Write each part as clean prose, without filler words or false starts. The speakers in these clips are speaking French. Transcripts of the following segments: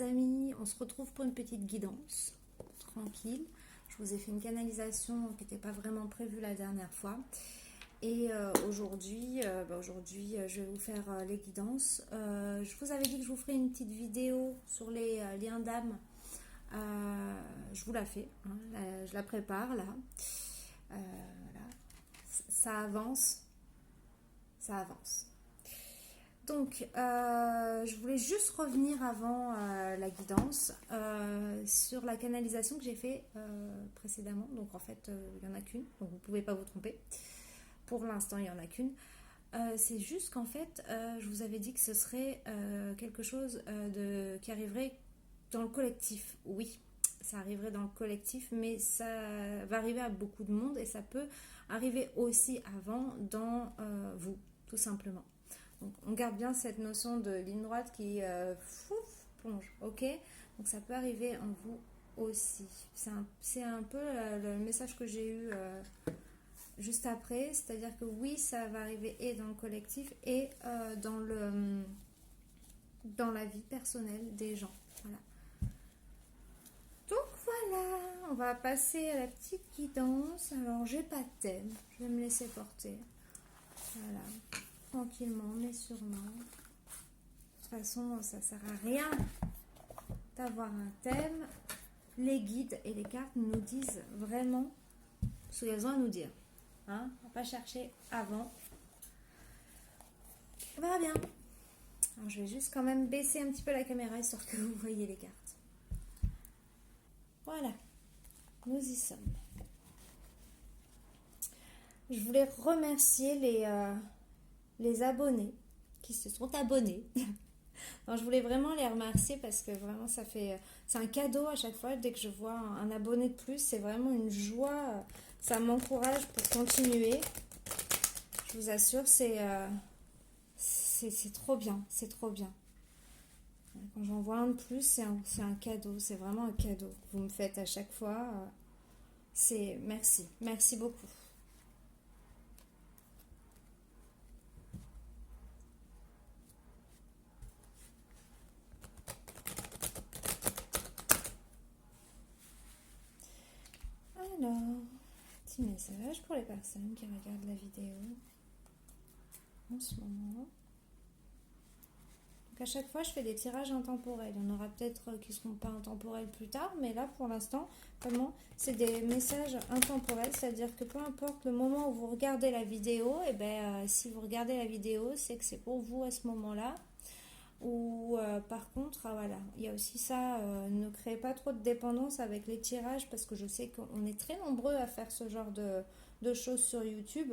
amis, on se retrouve pour une petite guidance, tranquille. Je vous ai fait une canalisation qui n'était pas vraiment prévue la dernière fois. Et aujourd'hui, je vais vous faire les guidances. Je vous avais dit que je vous ferais une petite vidéo sur les liens d'âme. Je vous la fais, hein, je la prépare là. Voilà. Ça avance, ça avance. Donc, je voulais juste revenir avant la guidance sur la canalisation que j'ai fait précédemment. Donc, en fait, il n'y en a qu'une, donc vous ne pouvez pas vous tromper. Pour l'instant, il n'y en a qu'une. C'est juste qu'en fait, je vous avais dit que ce serait quelque chose qui arriverait dans le collectif. Oui, ça arriverait dans le collectif, mais ça va arriver à beaucoup de monde et ça peut arriver aussi avant dans vous, tout simplement. Donc, on garde bien cette notion de ligne droite qui plonge, ok? Donc, ça peut arriver en vous aussi. C'est un peu le message que j'ai eu juste après, c'est-à-dire que oui, ça va arriver et dans le collectif et dans la vie personnelle des gens. Voilà. Donc voilà, on va passer à la petite guidance. Alors, j'ai pas de thème, je vais me laisser porter. Voilà. Tranquillement mais sûrement. De toute façon, ça sert à rien d'avoir un thème. Les guides et les cartes nous disent vraiment ce qu'elles ont à nous dire. Hein, on va pas chercher avant. On verra bien. Alors, je vais juste quand même baisser un petit peu la caméra histoire que vous voyez les cartes. Voilà, nous y sommes. Je voulais remercier les abonnés qui se sont abonnés. Non, je voulais vraiment les remercier parce que vraiment c'est un cadeau à chaque fois dès que je vois un abonné de plus, c'est vraiment une joie, ça m'encourage pour continuer. Je vous assure, c'est trop bien, c'est trop bien. Quand j'en vois un de plus, c'est un cadeau, c'est vraiment un cadeau que vous me faites à chaque fois. Merci beaucoup. Alors, petit message pour les personnes qui regardent la vidéo en ce moment. Donc à chaque fois, je fais des tirages intemporels. Il y en aura peut-être qui ne seront pas intemporels plus tard, mais là, pour l'instant, vraiment, c'est des messages intemporels, c'est-à-dire que peu importe le moment où vous regardez la vidéo, et si vous regardez la vidéo, c'est que c'est pour vous à ce moment-là. Ou par contre, voilà, il y a aussi ça, ne créez pas trop de dépendance avec les tirages parce que je sais qu'on est très nombreux à faire ce genre de choses sur YouTube.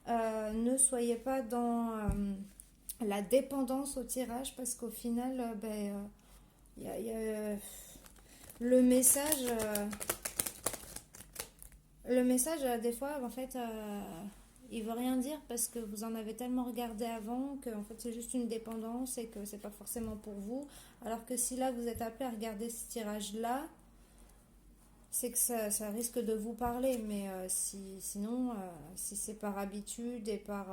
Ne soyez pas dans la dépendance au tirage parce qu'au final, y a, le message, des fois, en fait, il veut rien dire parce que vous en avez tellement regardé avant que en fait c'est juste une dépendance et que c'est pas forcément pour vous. Alors que si là vous êtes appelé à regarder ce tirage là, c'est que ça risque de vous parler. Mais sinon, si c'est par habitude et par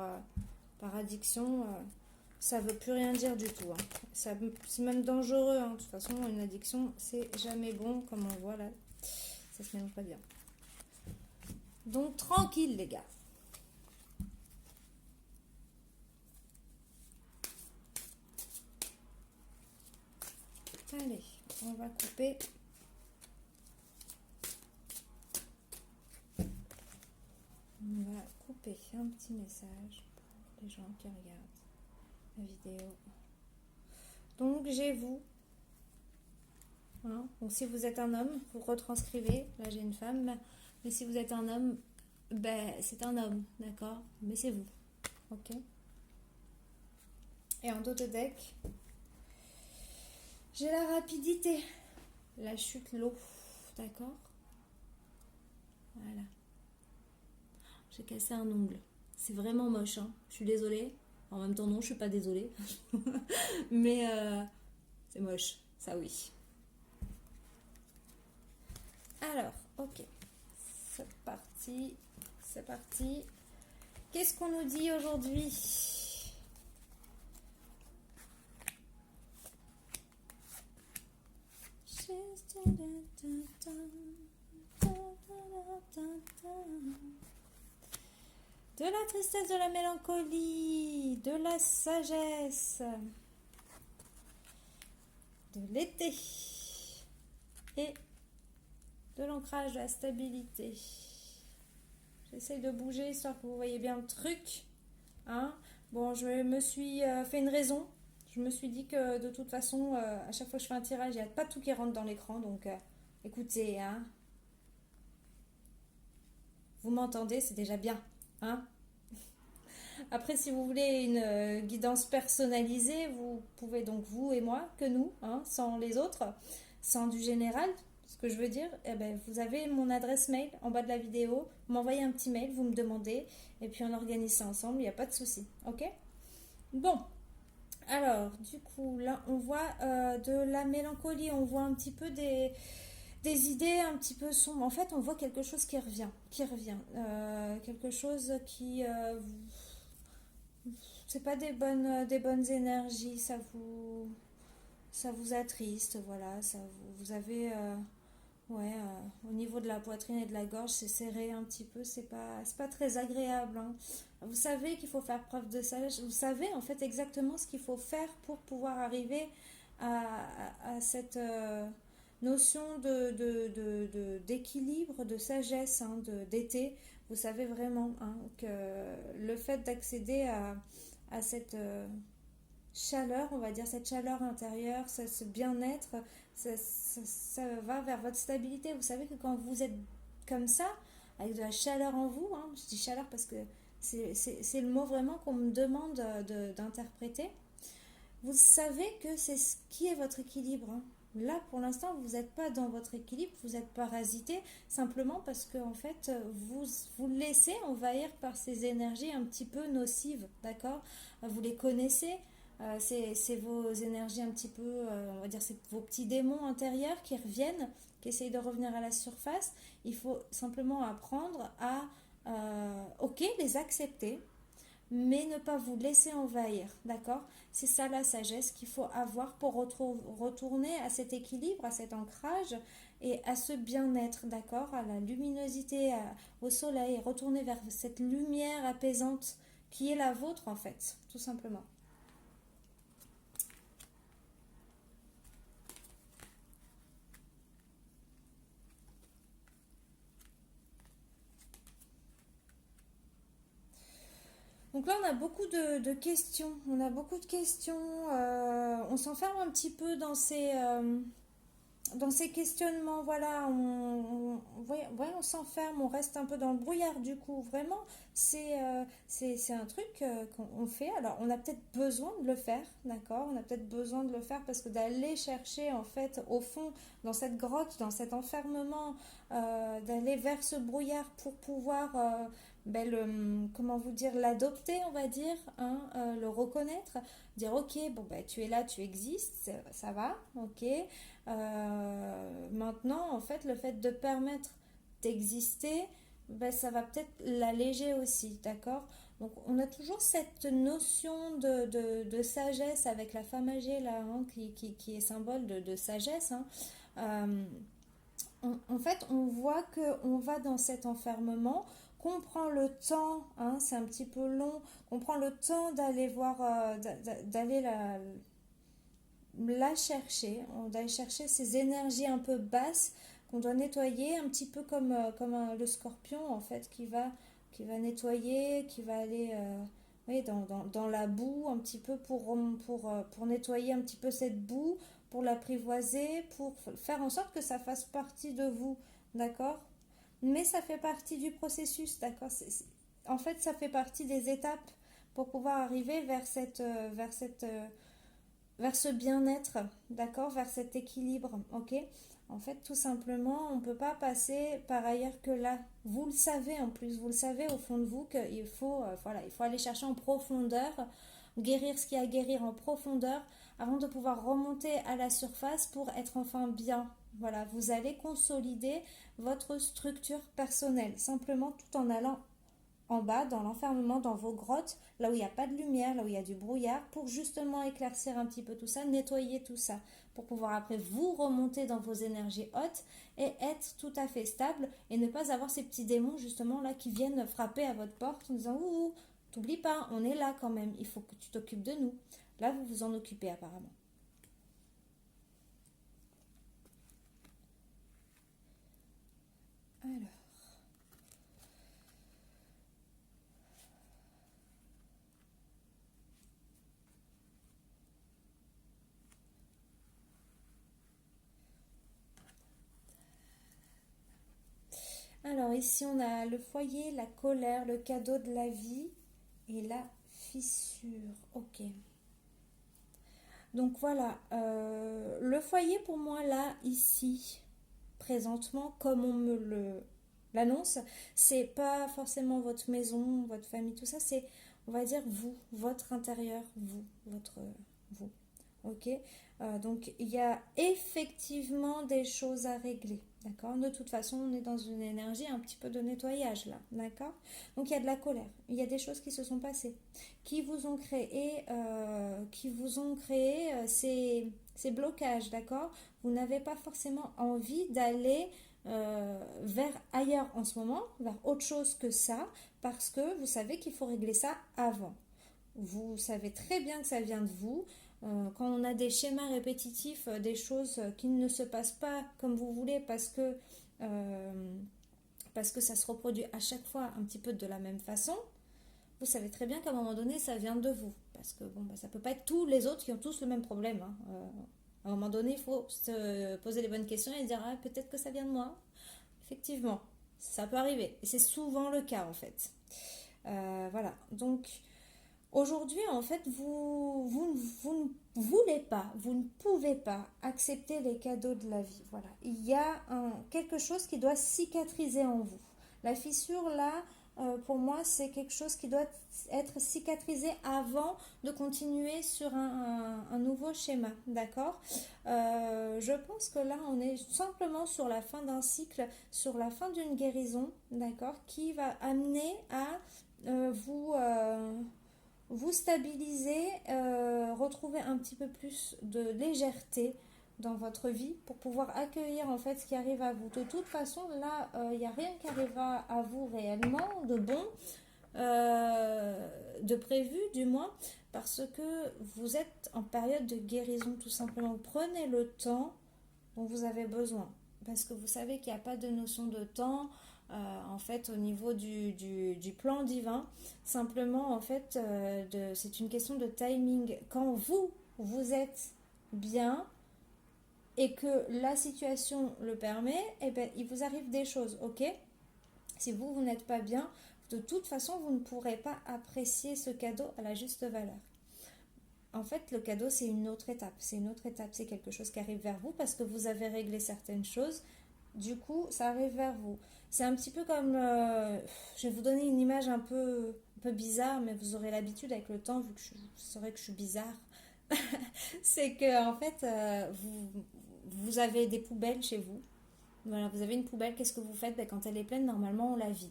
addiction, ça veut plus rien dire du tout. Hein. C'est même dangereux. Hein. De toute façon, une addiction, c'est jamais bon, comme on voit là. Ça se mélange pas bien. Donc tranquille les gars. Allez, on va couper. On va couper un petit message pour les gens qui regardent la vidéo. Donc j'ai vous. Hein, donc si vous êtes un homme, vous retranscrivez. Là j'ai une femme. Mais si vous êtes un homme, c'est un homme, d'accord? Mais c'est vous. Ok? Et en dos de deck, j'ai la rapidité, la chute, l'eau, d'accord? Voilà. J'ai cassé un ongle. C'est vraiment moche, hein. Je suis désolée. En même temps, non, je suis pas désolée. Mais c'est moche, ça oui. Alors, ok. C'est parti. C'est parti. Qu'est-ce qu'on nous dit aujourd'hui? De la tristesse, de la mélancolie, de la sagesse, de l'été et de l'ancrage, de la stabilité. J'essaie de bouger histoire que vous voyez bien le truc. Hein. Bon, je me suis fait une raison. Je me suis dit que de toute façon, à chaque fois que je fais un tirage, il n'y a pas tout qui rentre dans l'écran. Donc, écoutez, hein, vous m'entendez, c'est déjà bien. Hein. Après, si vous voulez une guidance personnalisée, vous pouvez donc vous et moi, que nous, hein, sans les autres, sans du général, ce que je veux dire, eh ben, vous avez mon adresse mail en bas de la vidéo, vous m'envoyez un petit mail, vous me demandez, et puis on organise ça ensemble, il n'y a pas de souci, ok? Bon, alors, du coup, là, on voit de la mélancolie, on voit un petit peu des idées un petit peu sombres. En fait, on voit quelque chose qui revient. Quelque chose qui... c'est pas des bonnes énergies, ça vous attriste, voilà, vous avez... ouais, au niveau de la poitrine et de la gorge, c'est serré un petit peu, c'est pas très agréable. Hein. Vous savez qu'il faut faire preuve de sagesse, vous savez en fait exactement ce qu'il faut faire pour pouvoir arriver à cette notion d'équilibre, de sagesse, hein, d'été. Vous savez vraiment hein, que le fait d'accéder à cette chaleur, on va dire, cette chaleur intérieure, ce bien-être, ça va vers votre stabilité. Vous savez que quand vous êtes comme ça, avec de la chaleur en vous, hein, je dis chaleur parce que c'est le mot vraiment qu'on me demande d'interpréter, vous savez que c'est ce qui est votre équilibre. Hein. Là, pour l'instant, vous n'êtes pas dans votre équilibre, vous êtes parasité, simplement parce que en fait, vous laissez envahir par ces énergies un petit peu nocives, d'accord? Vous les connaissez, c'est vos énergies un petit peu, on va dire, c'est vos petits démons intérieurs qui reviennent, qui essayent de revenir à la surface. Il faut simplement apprendre à, ok, les accepter, mais ne pas vous laisser envahir, d'accord? C'est ça la sagesse qu'il faut avoir pour retourner à cet équilibre, à cet ancrage et à ce bien-être, d'accord? À la luminosité, au soleil, retourner vers cette lumière apaisante qui est la vôtre en fait, tout simplement. Donc là, on a beaucoup de questions. On a beaucoup de questions. On s'enferme un petit peu dans ces questionnements, voilà, on s'enferme, on reste un peu dans le brouillard du coup. Vraiment, c'est un truc qu'on fait. Alors, on a peut-être besoin de le faire, d'accord? On a peut-être besoin de le faire parce que d'aller chercher, en fait, au fond, dans cette grotte, dans cet enfermement, d'aller vers ce brouillard pour pouvoir, ben, comment vous dire, l'adopter, on va dire, hein, le reconnaître, dire, ok, bon, ben, tu es là, tu existes, ça va, ok. Maintenant, en fait, le fait de permettre d'exister, ben, ça va peut-être l'alléger aussi, d'accord? Donc, on a toujours cette notion de sagesse avec la femme âgée, là, hein, qui est symbole de sagesse. Hein. Euh, en fait, on voit qu'on va dans cet enfermement, qu'on prend le temps, hein, c'est un petit peu long, qu'on prend le temps d'aller voir, d'aller la chercher, on doit aller chercher ces énergies un peu basses qu'on doit nettoyer, un petit peu le scorpion en fait qui va nettoyer, qui va aller oui, dans la boue un petit peu pour nettoyer un petit peu cette boue, pour l'apprivoiser, pour faire en sorte que ça fasse partie de vous, d'accord? Mais ça fait partie du processus, d'accord? En fait, ça fait partie des étapes pour pouvoir arriver vers ce bien-être, d'accord, vers cet équilibre, ok. En fait, tout simplement, on ne peut pas passer par ailleurs que là. Vous le savez en plus, vous le savez au fond de vous qu'il faut, voilà, il faut aller chercher en profondeur, guérir ce qu'il y a à guérir en profondeur avant de pouvoir remonter à la surface pour être enfin bien. Voilà, vous allez consolider votre structure personnelle, simplement tout en allant en bas, dans l'enfermement, dans vos grottes, là où il n'y a pas de lumière, là où il y a du brouillard, pour justement éclaircir un petit peu tout ça, nettoyer tout ça, pour pouvoir après vous remonter dans vos énergies hautes et être tout à fait stable et ne pas avoir ces petits démons justement là qui viennent frapper à votre porte en disant ouh, t'oublies pas, on est là quand même, il faut que tu t'occupes de nous. Là, vous vous en occupez apparemment. Alors. Alors ici on a le foyer, la colère, le cadeau de la vie et la fissure. Ok. Donc voilà, le foyer pour moi là, ici, présentement, comme on me l'annonce, c'est pas forcément votre maison, votre famille, tout ça, c'est, on va dire, vous, votre intérieur, vous, votre vous. Ok. Donc il y a effectivement des choses à régler. D'accord. De toute façon, on est dans une énergie un petit peu de nettoyage là. D'accord. Donc il y a de la colère. Il y a des choses qui se sont passées, qui vous ont créé ces blocages. D'accord. Vous n'avez pas forcément envie d'aller vers ailleurs en ce moment, vers autre chose que ça, parce que vous savez qu'il faut régler ça avant. Vous savez très bien que ça vient de vous. Quand on a des schémas répétitifs, des choses qui ne se passent pas comme vous voulez euh, parce que ça se reproduit à chaque fois un petit peu de la même façon, vous savez très bien qu'à un moment donné, ça vient de vous. Parce que bon, bah, ça ne peut pas être tous les autres qui ont tous le même problème. Hein. À un moment donné, il faut se poser les bonnes questions et dire ah, peut-être que ça vient de moi. Effectivement, ça peut arriver. Et c'est souvent le cas en fait. Voilà. Donc, aujourd'hui, en fait, vous ne voulez pas, vous ne pouvez pas accepter les cadeaux de la vie. Voilà. Il y a quelque chose qui doit cicatriser en vous. La fissure, là, pour moi, c'est quelque chose qui doit être cicatrisé avant de continuer sur un nouveau schéma. D'accord. Je pense que là, on est simplement sur la fin d'un cycle, sur la fin d'une guérison, d'accord, qui va amener à vous stabiliser, retrouver un petit peu plus de légèreté dans votre vie pour pouvoir accueillir en fait ce qui arrive à vous. De toute façon, là, il n'y a rien qui arrivera à vous réellement de bon, de prévu du moins, parce que vous êtes en période de guérison tout simplement. Prenez le temps dont vous avez besoin, parce que vous savez qu'il n'y a pas de notion de temps en fait au niveau du plan divin. Simplement en fait c'est une question de timing. Quand vous êtes bien et que la situation le permet, eh ben, il vous arrive des choses, ok. Si vous n'êtes pas bien, de toute façon vous ne pourrez pas apprécier ce cadeau à la juste valeur. En fait, le cadeau, c'est une autre étape. C'est une autre étape. C'est quelque chose qui arrive vers vous parce que vous avez réglé certaines choses. Du coup, ça arrive vers vous. C'est un petit peu comme... je vais vous donner une image un peu bizarre, mais vous aurez l'habitude avec le temps, vu que vous saurez que je suis bizarre. C'est que, en fait, vous avez des poubelles chez vous. Voilà, vous avez une poubelle. Qu'est-ce que vous faites? Ben, quand elle est pleine, normalement, on la vide.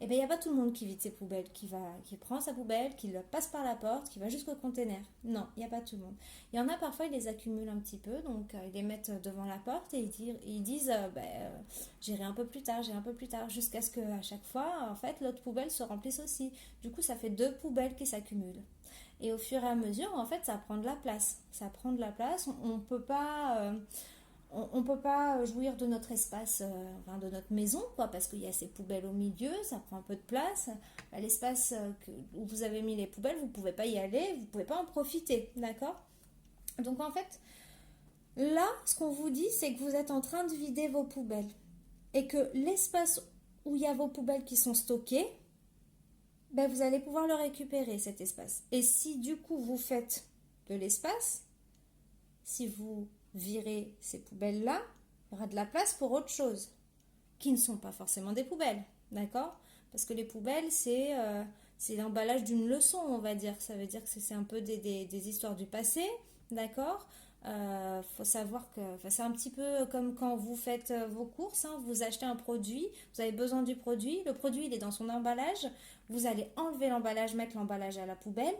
Et bien, il n'y a pas tout le monde qui vide ses poubelles, qui prend sa poubelle, qui la passe par la porte, qui va jusqu'au container. Non, il n'y a pas tout le monde. Il y en a parfois, ils les accumulent un petit peu, donc ils les mettent devant la porte et ils disent j'irai un peu plus tard, jusqu'à ce qu'à chaque fois, en fait, l'autre poubelle se remplisse aussi. Du coup, ça fait deux poubelles qui s'accumulent. Et au fur et à mesure, en fait, ça prend de la place. Ça prend de la place. On ne peut pas... on ne peut pas jouir de notre espace, enfin de notre maison, quoi, parce qu'il y a ces poubelles au milieu, ça prend un peu de place. L'espace où vous avez mis les poubelles, vous ne pouvez pas y aller, vous ne pouvez pas en profiter, d'accord. Donc en fait, là, ce qu'on vous dit, c'est que vous êtes en train de vider vos poubelles et que l'espace où il y a vos poubelles qui sont stockées, ben, vous allez pouvoir le récupérer, cet espace. Et si du coup vous faites de l'espace, si vous virez ces poubelles-là, il y aura de la place pour autre chose, qui ne sont pas forcément des poubelles, d'accord. Parce que les poubelles, c'est l'emballage d'une leçon, on va dire. Ça veut dire que c'est un peu des histoires du passé, d'accord. Faut savoir que enfin, c'est un petit peu comme quand vous faites vos courses, hein, vous achetez un produit, vous avez besoin du produit, le produit il est dans son emballage, vous allez enlever l'emballage, mettre l'emballage à la poubelle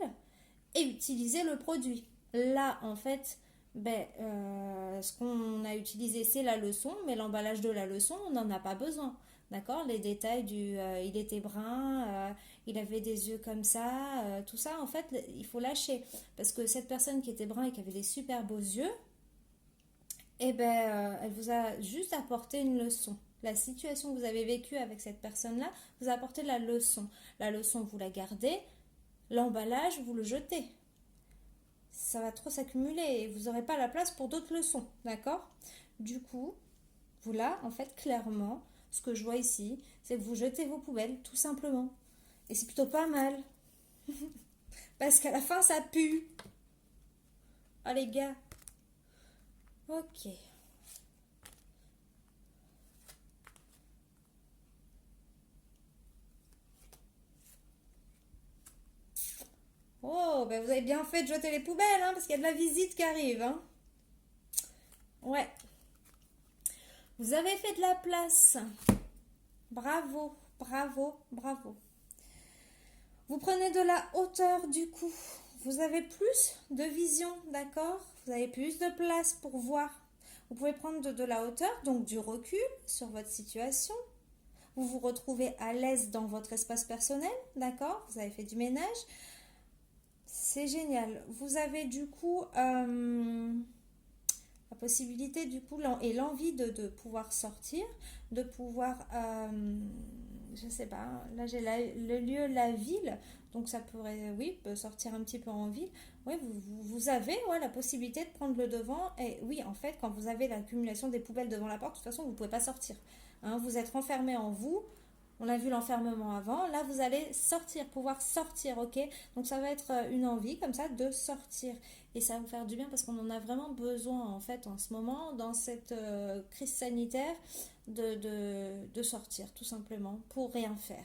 et utiliser le produit. Là, en fait, ce qu'on a utilisé, c'est la leçon, mais l'emballage de la leçon, on n'en a pas besoin. D'accord. Les détails du il était brun, il avait des yeux comme ça, tout ça, en fait, il faut lâcher. Parce que cette personne qui était brun et qui avait des super beaux yeux, elle vous a juste apporté une leçon. La situation que vous avez vécue avec cette personne-là vous a apporté la leçon. La leçon, vous la gardez, l'emballage, vous le jetez. Ça va trop s'accumuler et vous n'aurez pas la place pour d'autres leçons, d'accord? Du coup, vous là, en fait, clairement, ce que je vois ici, c'est que vous jetez vos poubelles, tout simplement. Et c'est plutôt pas mal, parce qu'à la fin, ça pue. Ah les gars, ok. Oh, ben vous avez bien fait de jeter les poubelles, hein, parce qu'il y a de la visite qui arrive, hein. Ouais, vous avez fait de la place. Bravo, bravo, bravo. Vous prenez de la hauteur du coup. Vous avez plus de vision, d'accord? Vous avez plus de place pour voir. Vous pouvez prendre de la hauteur, donc du recul sur votre situation. Vous vous retrouvez à l'aise dans votre espace personnel, d'accord? Vous avez fait du ménage. C'est génial. Vous avez du coup la possibilité du coup et l'envie de pouvoir sortir, de pouvoir, je sais pas, là j'ai le lieu, la ville, donc ça pourrait, oui, sortir un petit peu en ville. Oui, vous avez ouais, la possibilité de prendre le devant. Et oui, en fait, quand vous avez l'accumulation des poubelles devant la porte, de toute façon, vous ne pouvez pas sortir. Hein, vous êtes renfermé en vous. On a vu l'enfermement avant. Là, vous allez sortir, pouvoir sortir, ok? Donc, ça va être une envie comme ça de sortir. Et ça va vous faire du bien parce qu'on en a vraiment besoin, en fait, en ce moment, dans cette crise sanitaire, de sortir, tout simplement, pour rien faire.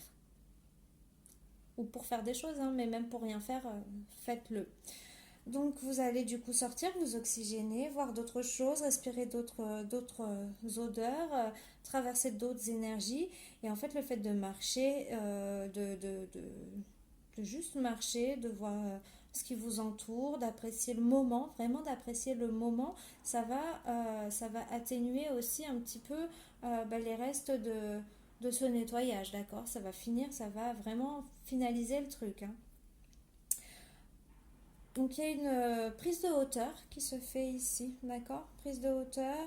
Ou pour faire des choses, hein, mais même pour rien faire, faites-le. Donc vous allez du coup sortir, vous oxygéner, voir d'autres choses, respirer d'autres odeurs, traverser d'autres énergies. Et en fait le fait de marcher, de juste marcher, de voir ce qui vous entoure, d'apprécier le moment, vraiment d'apprécier le moment, ça va atténuer aussi un petit peu les restes de ce nettoyage, d'accord? Ça va finir, ça va vraiment finaliser le truc, hein. Donc il y a une prise de hauteur qui se fait ici, d'accord? Prise de hauteur,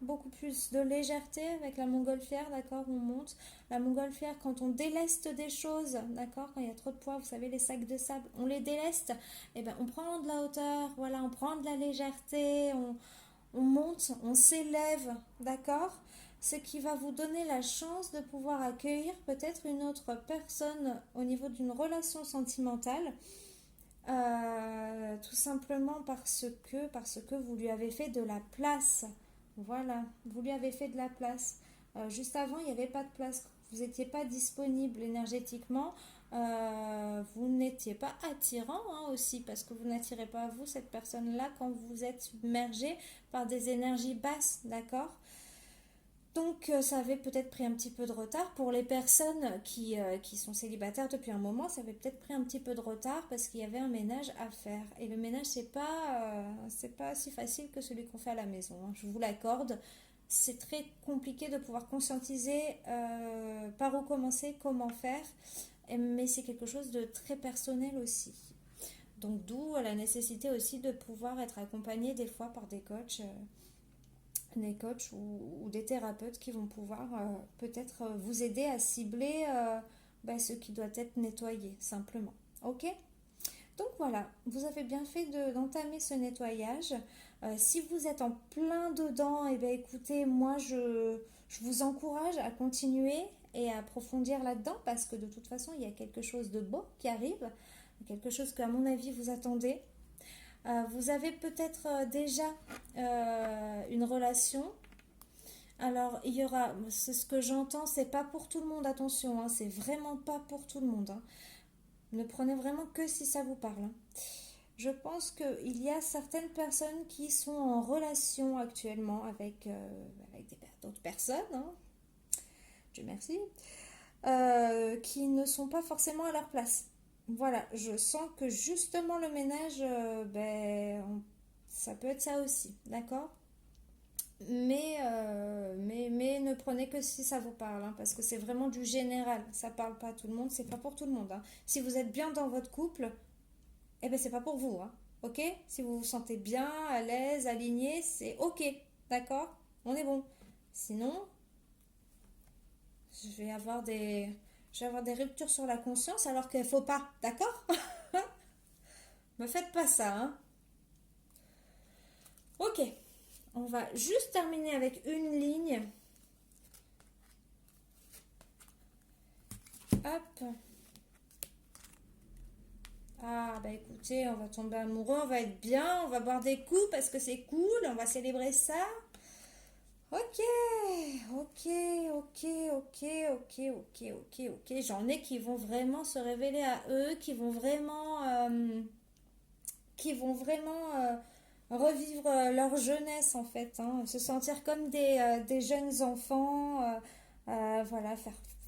beaucoup plus de légèreté avec la montgolfière, d'accord? On monte. La montgolfière, quand on déleste des choses, d'accord? Quand il y a trop de poids, vous savez, les sacs de sable, on les déleste, et ben on prend de la hauteur, voilà, on prend de la légèreté, on monte, on s'élève, d'accord? Ce qui va vous donner la chance de pouvoir accueillir peut-être une autre personne au niveau d'une relation sentimentale. Tout simplement parce que vous lui avez fait de la place. Voilà, vous lui avez fait de la place. Juste avant, il n'y avait pas de place. Vous n'étiez pas disponible énergétiquement. Vous n'étiez pas attirant, hein, aussi, parce que vous n'attirez pas à vous cette personne-là quand vous êtes submergé par des énergies basses, d'accord? Donc ça avait peut-être pris un petit peu de retard pour les personnes qui sont célibataires depuis un moment, ça avait peut-être pris un petit peu de retard parce qu'il y avait un ménage à faire. Et le ménage, c'est pas si facile que celui qu'on fait à la maison, hein, je vous l'accorde. C'est très compliqué de pouvoir conscientiser par où commencer, comment faire, mais c'est quelque chose de très personnel aussi. Donc d'où la nécessité aussi de pouvoir être accompagné des fois par des coachs ou des thérapeutes qui vont pouvoir peut-être vous aider à cibler ce qui doit être nettoyé, simplement. Ok? Donc voilà, vous avez bien fait d'entamer ce nettoyage. Si vous êtes en plein dedans, et bien écoutez, moi je vous encourage à continuer et à approfondir là-dedans parce que de toute façon, il y a quelque chose de beau qui arrive, quelque chose qu'à mon avis vous attendez. Vous avez peut-être déjà une relation. Alors, il y aura, c'est ce que j'entends, c'est pas pour tout le monde, attention, hein, c'est vraiment pas pour tout le monde, hein. Ne prenez vraiment que si ça vous parle, hein. Je pense qu'il y a certaines personnes qui sont en relation actuellement avec d'autres personnes, hein, Dieu merci, qui ne sont pas forcément à leur place. Voilà, je sens que justement le ménage, ça peut être ça aussi, d'accord? Mais ne prenez que si ça vous parle, hein, parce que c'est vraiment du général. Ça parle pas à tout le monde, c'est pas pour tout le monde, hein. Si vous êtes bien dans votre couple, eh ben c'est pas pour vous, hein. Ok? Si vous vous sentez bien, à l'aise, aligné, c'est ok, d'accord? On est bon. Sinon, je vais avoir des, je vais avoir des ruptures sur la conscience alors qu'il faut pas, d'accord? Me faites pas ça, hein. Ok, on va juste terminer avec une ligne. Hop. Ah, bah écoutez, on va tomber amoureux, on va être bien, on va boire des coups parce que c'est cool, on va célébrer ça. Ok, ok, ok, ok, ok, ok, ok, ok. J'en ai qui vont vraiment se révéler à eux, qui vont vraiment revivre leur jeunesse en fait, hein. Se sentir comme des jeunes enfants, voilà,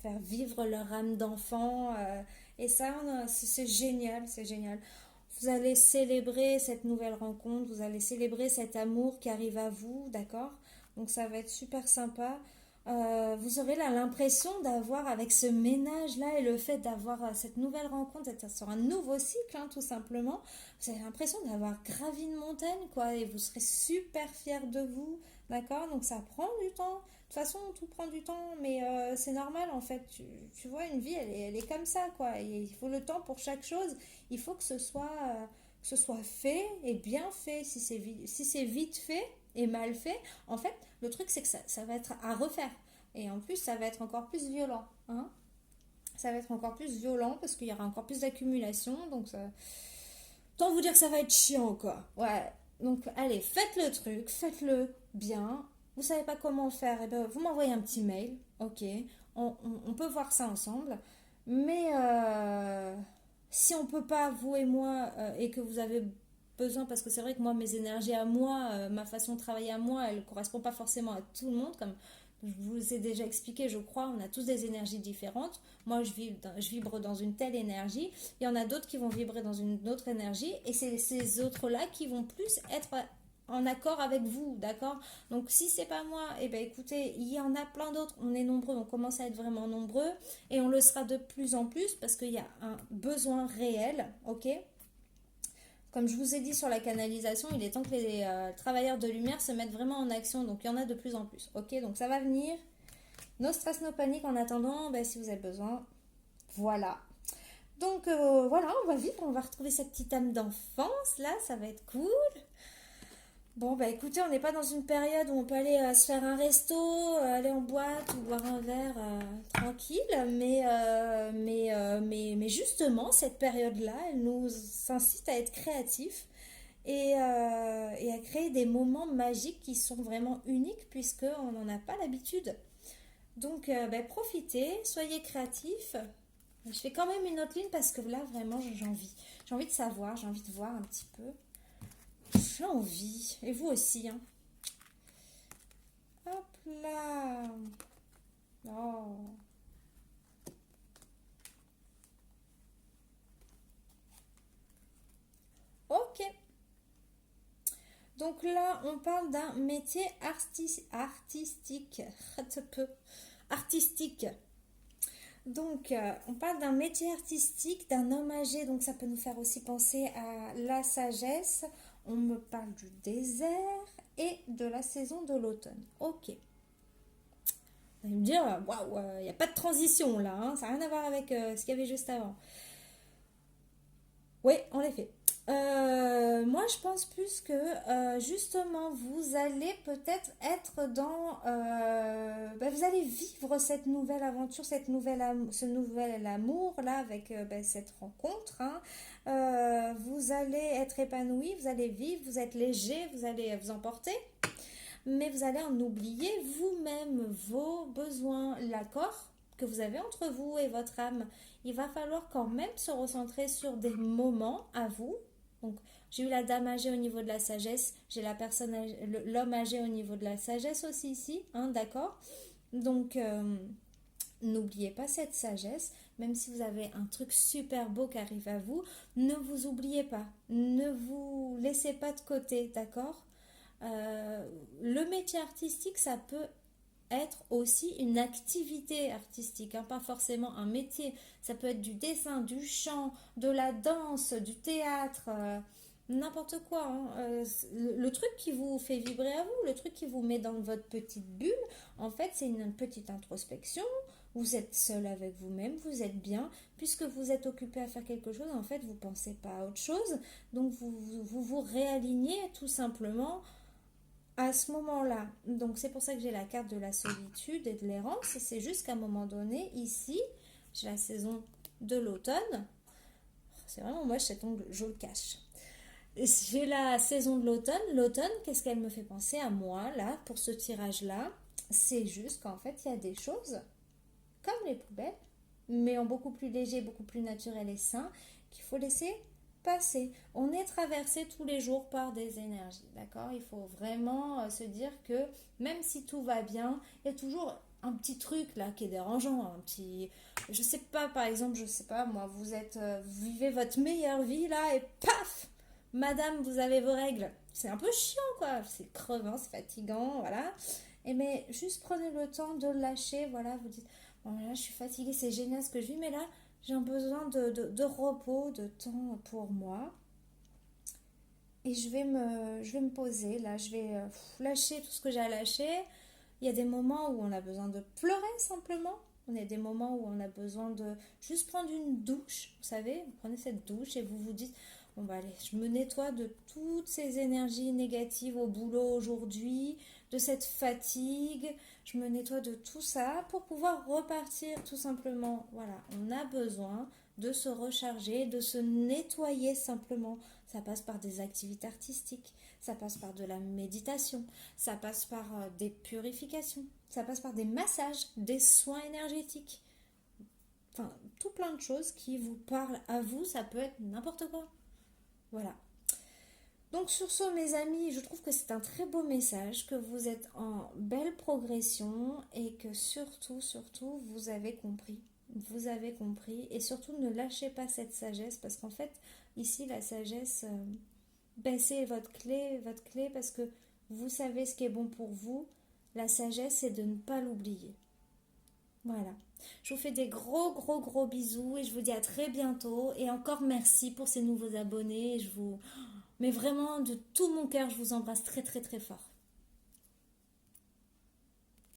faire vivre leur âme d'enfant. Et ça, c'est génial, c'est génial. Vous allez célébrer cette nouvelle rencontre, vous allez célébrer cet amour qui arrive à vous, d'accord? Donc ça va être super sympa. Vous aurez là l'impression d'avoir, avec ce ménage-là et le fait d'avoir cette nouvelle rencontre, d'être sur un nouveau cycle, hein, tout simplement, vous avez l'impression d'avoir gravi une montagne, quoi, et vous serez super fiers de vous, d'accord? Donc ça prend du temps. De toute façon, tout prend du temps, mais c'est normal en fait. Tu vois, une vie, elle est comme ça, quoi. Et il faut le temps pour chaque chose. Il faut que ce soit fait et bien fait. Si c'est vite fait et mal fait, en fait, le truc, c'est que ça va être à refaire. Et en plus, ça va être encore plus violent, hein. Ça va être encore plus violent parce qu'il y aura encore plus d'accumulation. Donc, ça... Tant vous dire que ça va être chiant, quoi. Ouais. Donc, allez, faites le truc, faites-le bien. Vous savez pas comment faire, eh ben, vous m'envoyez un petit mail, ok. On peut voir ça ensemble. Mais si on peut pas, vous et moi, et que vous avez besoin, parce que c'est vrai que moi, mes énergies à moi, ma façon de travailler à moi, elle correspond pas forcément à tout le monde, comme je vous ai déjà expliqué, je crois, on a tous des énergies différentes. Moi, je vibre dans une telle énergie. Il y en a d'autres qui vont vibrer dans une autre énergie. Et c'est ces autres-là qui vont plus être en accord avec vous, d'accord? Donc, si c'est pas moi, eh ben écoutez, il y en a plein d'autres. On est nombreux, on commence à être vraiment nombreux. Et on le sera de plus en plus parce qu'il y a un besoin réel, ok? Comme je vous ai dit sur la canalisation, il est temps que les travailleurs de lumière se mettent vraiment en action. Donc, il y en a de plus en plus. Ok, donc ça va venir. No stress, no panique. En attendant, ben, si vous avez besoin, voilà. Donc, voilà, on va vivre. On va retrouver cette petite âme d'enfance. Là, ça va être cool. Bon, bah écoutez, on n'est pas dans une période où on peut aller se faire un resto, aller en boîte ou boire un verre tranquille, mais justement, cette période-là, elle nous incite à être créatifs et à créer des moments magiques qui sont vraiment uniques puisqu'on n'en a pas l'habitude. Donc, bah, profitez, soyez créatifs. Je fais quand même une autre ligne parce que là, vraiment, j'ai envie. J'ai envie de savoir, j'ai envie de voir un petit peu. J'ai envie. Et vous aussi, hein. Hop là. Oh. Ok. Donc là, on parle d'un métier artistique. Artistique. Donc, on parle d'un métier artistique, d'un homme âgé. Donc, ça peut nous faire aussi penser à la sagesse. On me parle du désert et de la saison de l'automne. Ok. Vous allez me dire, waouh, il n'y a pas de transition là, hein, ça n'a rien à voir avec ce qu'il y avait juste avant. Oui, en effet. Moi, je pense plus que justement, vous allez peut-être être dans... vous allez vivre cette nouvelle aventure, ce nouvel amour là avec cette rencontre, hein. Vous allez être épanoui, vous allez vivre, vous êtes léger, vous allez vous emporter. Mais vous allez en oublier vous-même vos besoins, l'accord que vous avez entre vous et votre âme. Il va falloir quand même se recentrer sur des moments à vous, Donc, j'ai eu la dame âgée au niveau de la sagesse, j'ai la personne l'homme âgé au niveau de la sagesse aussi ici, hein, d'accord? Donc, n'oubliez pas cette sagesse, même si vous avez un truc super beau qui arrive à vous, ne vous oubliez pas, ne vous laissez pas de côté, d'accord? Le métier artistique, ça peut être aussi une activité artistique, hein, pas forcément un métier. Ça peut être du dessin, du chant, de la danse, du théâtre, n'importe quoi, hein. Le truc qui vous fait vibrer à vous, le truc qui vous met dans votre petite bulle, en fait, c'est une petite introspection. Vous êtes seul avec vous-même, vous êtes bien, puisque vous êtes occupé à faire quelque chose, en fait, vous ne pensez pas à autre chose, donc vous réalignez tout simplement à ce moment-là. Donc c'est pour ça que j'ai la carte de la solitude et de l'errance. C'est juste qu'à un moment donné, ici, j'ai la saison de l'automne. C'est vraiment moche cet ongle, je le cache. J'ai la saison de l'automne. L'automne, qu'est-ce qu'elle me fait penser à moi, là, pour ce tirage-là? C'est juste qu'en fait, il y a des choses, comme les poubelles, mais en beaucoup plus léger, beaucoup plus naturel et sain, qu'il faut laisser passer. On est traversé tous les jours par des énergies, d'accord? Il faut vraiment se dire que même si tout va bien, il y a toujours un petit truc là qui est dérangeant, un petit, je sais pas, par exemple, je sais pas, moi, vous vivez votre meilleure vie là et paf, madame, vous avez vos règles. C'est un peu chiant quoi, c'est crevant, c'est fatigant, voilà. Et mais juste prenez le temps de lâcher, voilà, vous dites, bon là je suis fatiguée, c'est génial ce que je vis, mais là j'ai un besoin de repos, de temps pour moi. Et je vais me poser, là, je vais lâcher tout ce que j'ai à lâcher. Il y a des moments où on a besoin de pleurer simplement. On a des moments où on a besoin de juste prendre une douche. Vous savez, vous prenez cette douche et vous vous dites, bon bah allez, je me nettoie de toutes ces énergies négatives au boulot aujourd'hui, de cette fatigue. Je me nettoie de tout ça pour pouvoir repartir tout simplement. Voilà, on a besoin de se recharger, de se nettoyer simplement. Ça passe par des activités artistiques, ça passe par de la méditation, ça passe par des purifications, ça passe par des massages, des soins énergétiques. Enfin, tout plein de choses qui vous parlent à vous, ça peut être n'importe quoi. Voilà. Donc sur ce, mes amis, je trouve que c'est un très beau message, que vous êtes en belle progression et que surtout, vous avez compris. Vous avez compris et surtout ne lâchez pas cette sagesse parce qu'en fait, ici, la sagesse, ben, c'est votre clé parce que vous savez ce qui est bon pour vous. La sagesse, c'est de ne pas l'oublier. Voilà. Je vous fais des gros bisous et je vous dis à très bientôt. Et encore merci pour ces nouveaux abonnés. Mais vraiment, de tout mon cœur, je vous embrasse très fort.